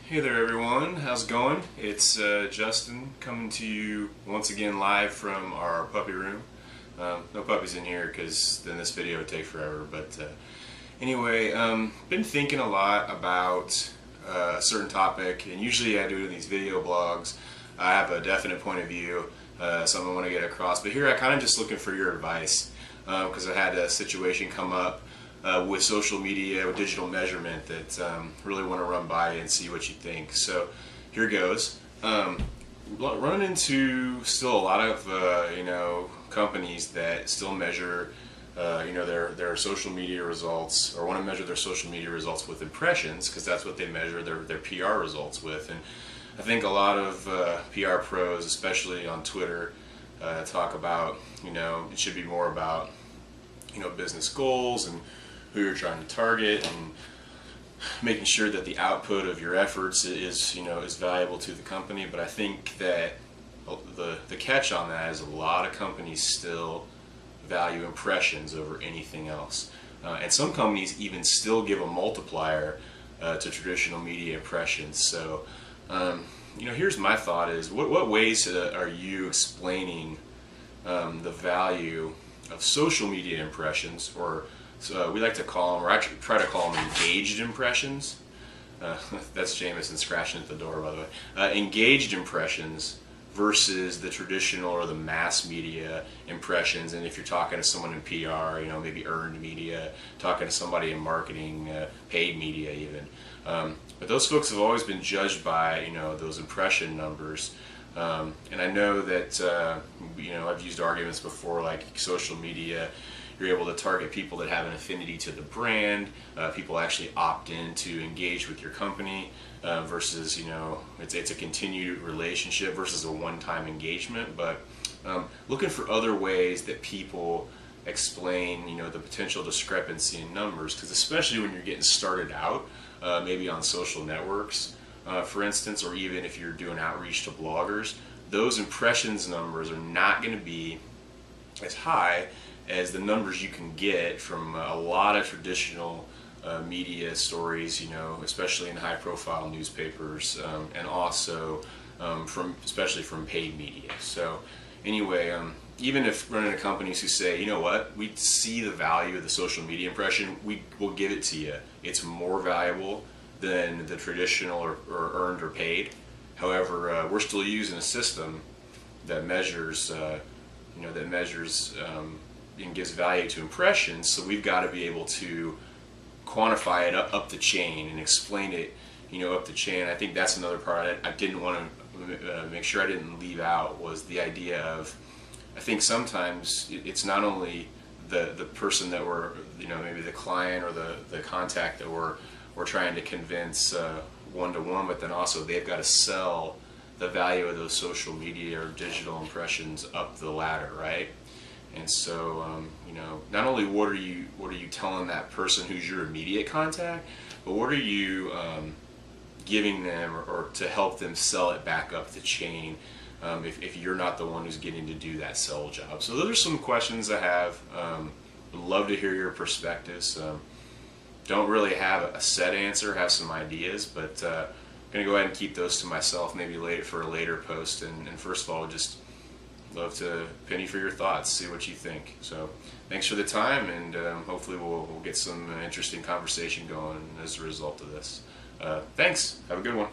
Hey there everyone, how's it going? It's Justin coming to you once again live from our puppy room. No puppies in here because then this video would take forever, but anyway, been thinking a lot about a certain topic, and usually I do it in these video blogs. I have a definite point of view, something I want to get across, but here I kind of just looking for your advice because I had a situation come up with social media, with digital measurement that really want to run by and see what you think. So here goes. Running into still a lot of companies that still measure their social media results, or want to measure their social media results with impressions, because that's what they measure their PR results with. And I think a lot of PR pros, especially on Twitter, talk about it should be more about business goals and who you're trying to target, and making sure that the output of your efforts is valuable to the company. But I think that the catch on that is a lot of companies still value impressions over anything else, and some companies even still give a multiplier to traditional media impressions. So here's my thought: is what ways are you explaining the value of social media impressions, or we like to call them, or I try to call them, engaged impressions. That's Jameson scratching at the door, by the way. Engaged impressions versus the traditional or the mass media impressions. And if you're talking to someone in PR, maybe earned media, talking to somebody in marketing, paid media even. But those folks have always been judged by those impression numbers. And I know that I've used arguments before, like social media, you're able to target people that have an affinity to the brand, people actually opt in to engage with your company, versus it's a continued relationship versus a one-time engagement. But looking for other ways that people explain the potential discrepancy in numbers, because especially when you're getting started out, maybe on social networks, for instance, or even if you're doing outreach to bloggers, those impressions numbers are not going to be as high as the numbers you can get from a lot of traditional media stories, especially in high-profile newspapers, and also especially from paid media. So anyway, even if running into companies who say, we see the value of the social media impression, we will give it to you. It's more valuable than the traditional or earned or paid. However, we're still using a system that measures, and gives value to impressions. So we've got to be able to quantify it up the chain and explain it, up the chain. I think that's another part I didn't want to make sure I didn't leave out, was the idea of, I think sometimes it's not only the person that we're, maybe the client or the contact that we're trying to convince one-to-one, but then also they've got to sell the value of those social media or digital impressions up the ladder, right? And so, not only what are you telling that person who's your immediate contact, but what are you giving them or to help them sell it back up the chain, if you're not the one who's getting to do that sell job. So those are some questions I have. Would love to hear your perspectives. Don't really have a set answer, have some ideas, but I'm going to go ahead and keep those to myself, maybe later for a later post. And first of all, just love to penny for your thoughts, see what you think. So thanks for the time, and hopefully we'll get some interesting conversation going as a result of this. Thanks. Have a good one.